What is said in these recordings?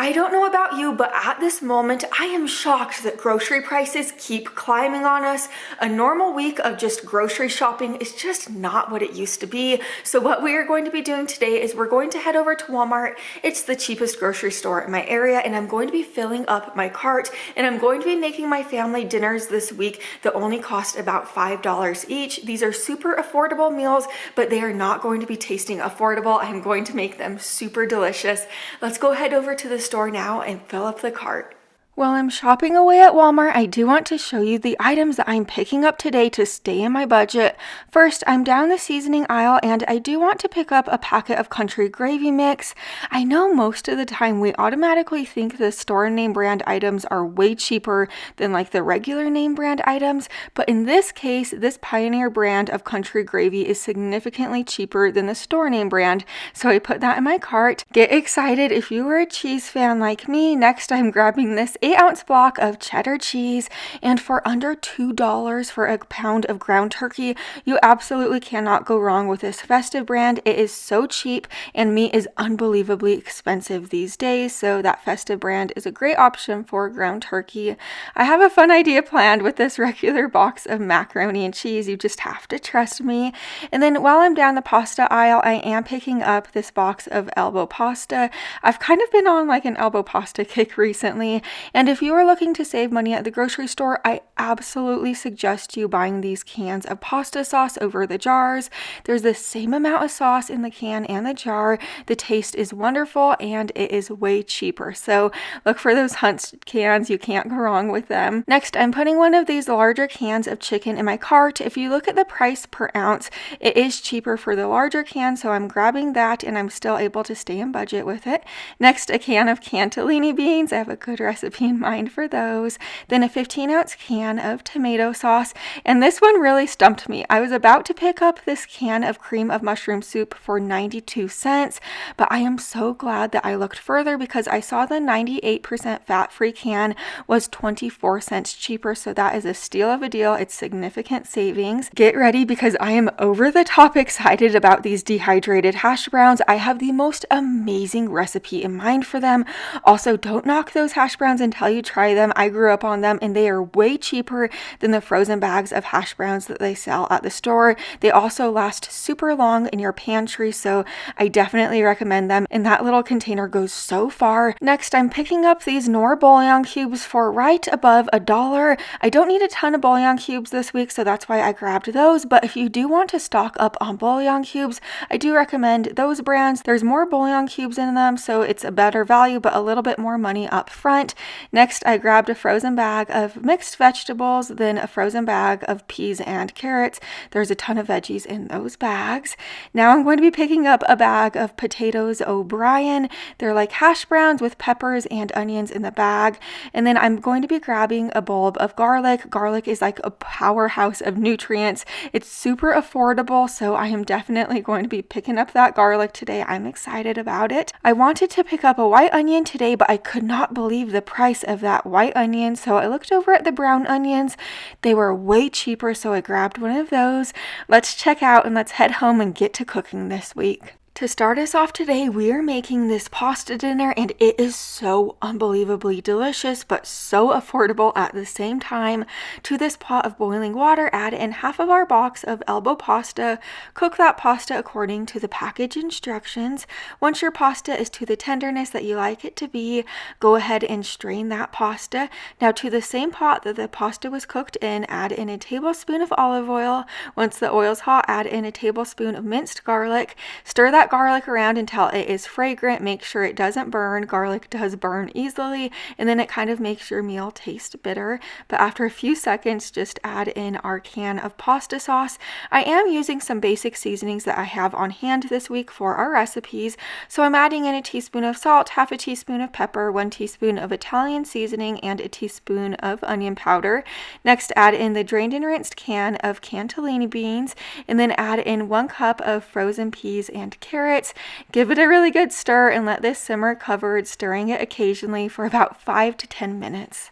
I don't know about you, but at this moment, I am shocked that grocery prices keep climbing on us. A normal week of just grocery shopping is just not what it used to be. So what we are going to be doing today is we're going to head over to Walmart. It's the cheapest grocery store in my area, and I'm going to be filling up my cart, and I'm going to be making my family dinners this week that only cost about $5 each. These are super affordable meals, but they are not going to be tasting affordable. I'm going to make them super delicious. Let's go head over to the store now and fill up the cart. While I'm shopping away at Walmart, I do want to show you the items that I'm picking up today to stay in my budget. First, I'm down the seasoning aisle and I do want to pick up a packet of country gravy mix. I know most of the time we automatically think the store name brand items are way cheaper than like the regular name brand items, but in this case, this Pioneer brand of country gravy is significantly cheaper than the store name brand, so I put that in my cart. Get excited if you were a cheese fan like me. Next, I'm grabbing this 8-ounce block of cheddar cheese, and for under $2 for a pound of ground turkey, you absolutely cannot go wrong with this festive brand. It is so cheap, and meat is unbelievably expensive these days, so that festive brand is a great option for ground turkey. I have a fun idea planned with this regular box of macaroni and cheese. You just have to trust me. And then while I'm down the pasta aisle, I am picking up this box of elbow pasta. I've kind of been on like an elbow pasta kick recently, and if you are looking to save money at the grocery store, I absolutely suggest you buying these cans of pasta sauce over the jars. There's the same amount of sauce in the can and the jar. The taste is wonderful and it is way cheaper. So look for those Hunt's cans. You can't go wrong with them. Next, I'm putting one of these larger cans of chicken in my cart. If you look at the price per ounce, it is cheaper for the larger can, so I'm grabbing that and I'm still able to stay in budget with it. Next, a can of cannellini beans. I have a good recipe in mind for those. Then a 15-ounce can of tomato sauce, and this one really stumped me. I was about to pick up this can of cream of mushroom soup for 92 cents, but I am so glad that I looked further because I saw the 98% fat-free can was 24 cents cheaper, so that is a steal of a deal. It's significant savings. Get ready because I am over the top excited about these dehydrated hash browns. I have the most amazing recipe in mind for them. Also, don't knock those hash browns until you try them. I grew up on them and they are way cheaper than the frozen bags of hash browns that they sell at the store. They also last super long in your pantry, so I definitely recommend them, and that little container goes so far. Next, I'm picking up these Knorr bouillon cubes for right above $1. I don't need a ton of bouillon cubes this week, so that's why I grabbed those, but if you do want to stock up on bouillon cubes, I do recommend those brands. There's more bouillon cubes in them, so it's a better value, but a little bit more money up front. Next, I grabbed a frozen bag of mixed vegetables, then a frozen bag of peas and carrots. There's a ton of veggies in those bags. Now I'm going to be picking up a bag of potatoes O'Brien. They're like hash browns with peppers and onions in the bag. And then I'm going to be grabbing a bulb of garlic. Garlic is like a powerhouse of nutrients. It's super affordable, so I am definitely going to be picking up that garlic today. I'm excited about it. I wanted to pick up a white onion today, but I could not believe the price of that white onion, so I looked over at the brown onions. They were way cheaper, so I grabbed one of those. Let's check out and let's head home and get to cooking this week. To start us off today, we are making this pasta dinner, and it is so unbelievably delicious, but so affordable at the same time. To this pot of boiling water, add in half of our box of elbow pasta. Cook that pasta according to the package instructions. Once your pasta is to the tenderness that you like it to be, go ahead and strain that pasta. Now to the same pot that the pasta was cooked in, add in a tablespoon of olive oil. Once the oil's hot, add in a tablespoon of minced garlic. Stir that garlic around until it is fragrant. Make sure it doesn't burn. Garlic does burn easily, and then it kind of makes your meal taste bitter. But after a few seconds, just add in our can of pasta sauce. I am using some basic seasonings that I have on hand this week for our recipes. So I'm adding in a teaspoon of salt, half a teaspoon of pepper, 1 teaspoon of Italian seasoning, and a teaspoon of onion powder. Next, add in the drained and rinsed can of cannellini beans, and then add in 1 cup of frozen peas and carrots. Give it a really good stir and let this simmer covered, stirring it occasionally for about 5 to 10 minutes.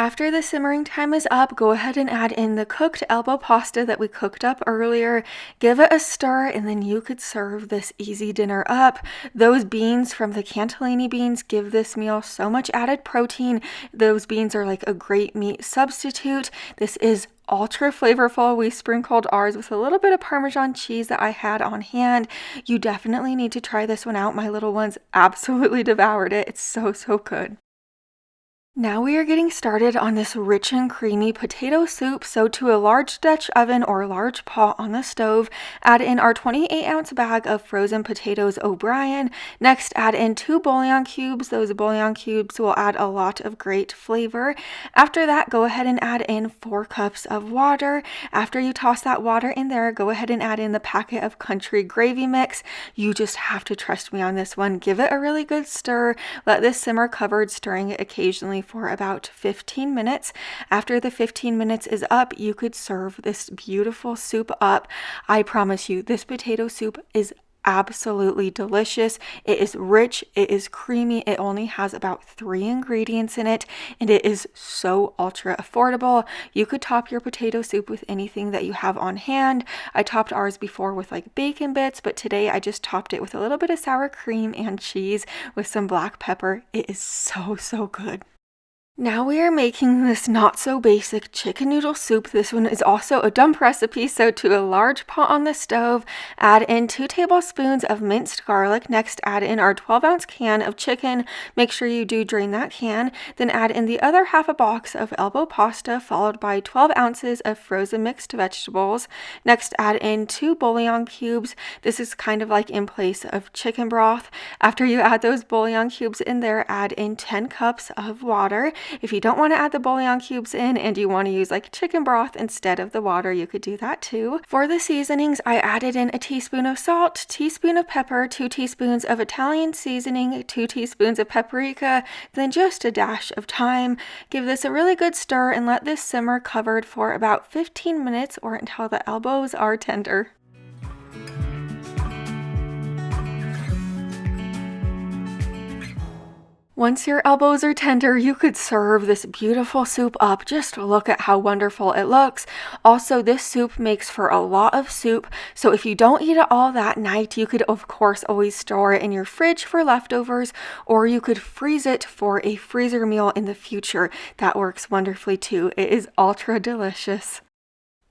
After the simmering time is up, go ahead and add in the cooked elbow pasta that we cooked up earlier. Give it a stir, and then you could serve this easy dinner up. Those beans from the cantellini beans give this meal so much added protein. Those beans are like a great meat substitute. This is ultra flavorful. We sprinkled ours with a little bit of Parmesan cheese that I had on hand. You definitely need to try this one out. My little ones absolutely devoured it. It's so, so good. Now we are getting started on this rich and creamy potato soup. So to a large Dutch oven or large pot on the stove, add in our 28-ounce bag of frozen potatoes O'Brien. Next, add in 2 bouillon cubes. Those bouillon cubes will add a lot of great flavor. After that, go ahead and add in 4 cups of water. After you toss that water in there, go ahead and add in the packet of country gravy mix. You just have to trust me on this one. Give it a really good stir. Let this simmer covered, stirring it occasionally for about 15 minutes. After the 15 minutes is up, you could serve this beautiful soup up. I promise you, this potato soup is absolutely delicious. It is rich, it is creamy, it only has about 3 ingredients in it, and it is so ultra affordable. You could top your potato soup with anything that you have on hand. I topped ours before with like bacon bits, but today I just topped it with a little bit of sour cream and cheese with some black pepper. It is so, so good. Now we are making this not so basic chicken noodle soup. This one is also a dump recipe, so to a large pot on the stove, add in 2 tablespoons of minced garlic. Next, add in our 12-ounce can of chicken. Make sure you do drain that can. Then add in the other half a box of elbow pasta, followed by 12 ounces of frozen mixed vegetables. Next, add in 2 bouillon cubes. This is kind of like in place of chicken broth. After you add those bouillon cubes in there, add in 10 cups of water. If you don't want to add the bouillon cubes in and you want to use like chicken broth instead of the water, you could do that too. For the seasonings, I added in a teaspoon of salt, teaspoon of pepper, 2 teaspoons of Italian seasoning, 2 teaspoons of paprika, then just a dash of thyme. Give this a really good stir and let this simmer covered for about 15 minutes or until the elbows are tender. Once your elbows are tender, you could serve this beautiful soup up. Just look at how wonderful it looks. Also, this soup makes for a lot of soup, so if you don't eat it all that night, you could of course always store it in your fridge for leftovers, or you could freeze it for a freezer meal in the future. That works wonderfully too. It is ultra delicious.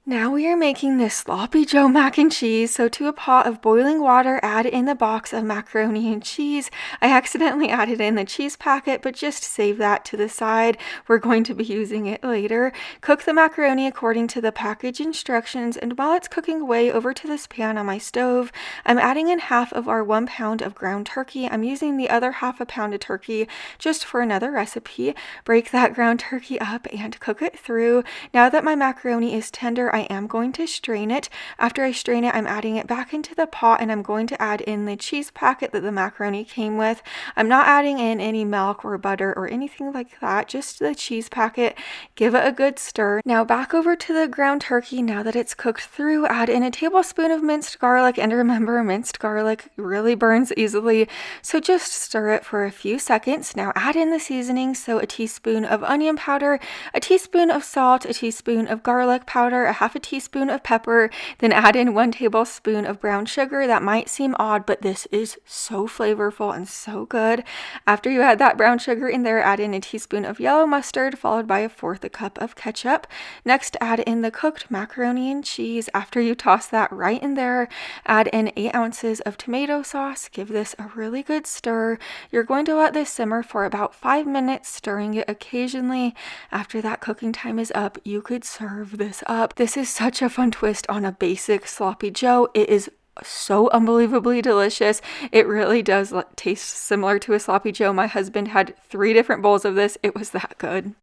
Now we are making this sloppy Joe mac and cheese. So to a pot of boiling water, add in the box of macaroni and cheese. I accidentally added in the cheese packet, but just save that to the side. We're going to be using it later. Cook the macaroni according to the package instructions, and while it's cooking away over to this pan on my stove, I'm adding in half of our 1 pound of ground turkey. I'm using the other half a pound of turkey just for another recipe. Break that ground turkey up and cook it through. Now that my macaroni is tender, I am going to strain it. After I strain it, I'm adding it back into the pot, and I'm going to add in the cheese packet that the macaroni came with. I'm not adding in any milk or butter or anything like that, just the cheese packet. Give it a good stir. Now back over to the ground turkey. Now that it's cooked through, add in a tablespoon of minced garlic, and remember, minced garlic really burns easily, so just stir it for a few seconds. Now add in the seasoning, so a teaspoon of onion powder, a teaspoon of salt, a teaspoon of garlic powder, a half a teaspoon of pepper, then add in 1 tablespoon of brown sugar. That might seem odd, but this is so flavorful and so good. After you add that brown sugar in there, add in a teaspoon of yellow mustard, followed by 1/4 cup of ketchup. Next, add in the cooked macaroni and cheese. After you toss that right in there, add in 8 ounces of tomato sauce. Give this a really good stir. You're going to let this simmer for about 5 minutes, stirring it occasionally. After that cooking time is up, you could serve this up. This is such a fun twist on a basic sloppy Joe. It is so unbelievably delicious. It really does taste similar to a sloppy Joe. My husband had 3 different bowls of this. It was that good.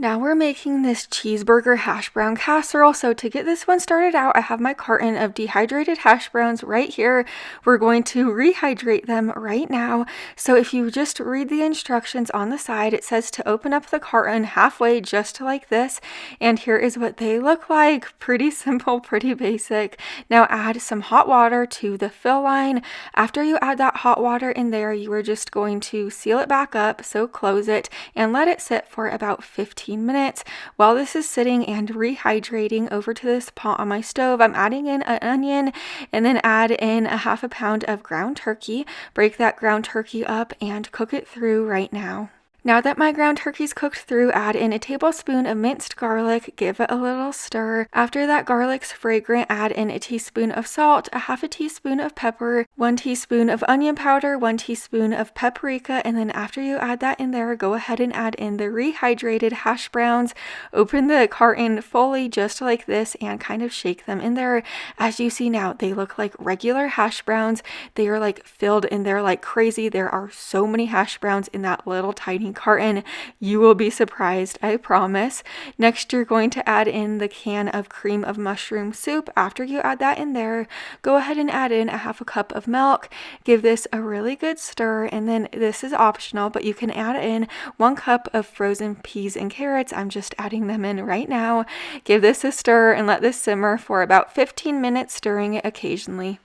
Now we're making this cheeseburger hash brown casserole. So to get this one started out, I have my carton of dehydrated hash browns right here. We're going to rehydrate them right now. So if you just read the instructions on the side, it says to open up the carton halfway, just like this. And here is what they look like. Pretty simple, pretty basic. Now add some hot water to the fill line. After you add that hot water in there, you are just going to seal it back up. So close it and let it sit for about 15 15 minutes. While this is sitting and rehydrating over to this pot on my stove, I'm adding in an onion and then add in a half a pound of ground turkey. Break that ground turkey up and cook it through right now. Now that my ground turkey's cooked through, add in a tablespoon of minced garlic, give it a little stir. After that garlic's fragrant, add in a teaspoon of salt, a half a teaspoon of pepper, 1 teaspoon of onion powder, 1 teaspoon of paprika, and then after you add that in there, go ahead and add in the rehydrated hash browns. Open the carton fully just like this and kind of shake them in there. As you see now, they look like regular hash browns. They are like filled in there like crazy. There are so many hash browns in that little tiny carton. You will be surprised, I promise. Next, you're going to add in the can of cream of mushroom soup. After you add that in there, go ahead and add in a half a cup of milk. Give this a really good stir, and then this is optional, but you can add in 1 cup of frozen peas and carrots. I'm just adding them in right now. Give this a stir and let this simmer for about 15 minutes, stirring it occasionally.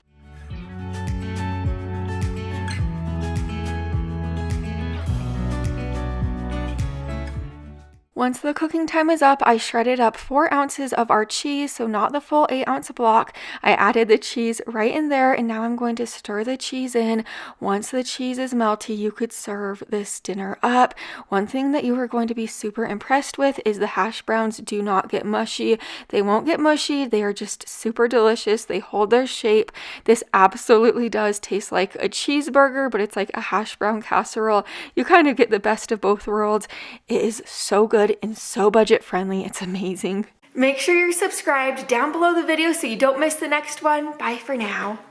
Once the cooking time is up, I shredded up 4 ounces of our cheese, so not the full 8-ounce block. I added the cheese right in there, and now I'm going to stir the cheese in. Once the cheese is melty, you could serve this dinner up. One thing that you are going to be super impressed with is the hash browns do not get mushy. They won't get mushy. They are just super delicious. They hold their shape. This absolutely does taste like a cheeseburger, but it's like a hash brown casserole. You kind of get the best of both worlds. It is so good and so budget friendly. It's amazing. Make sure you're subscribed down below the video so you don't miss the next one. Bye for now.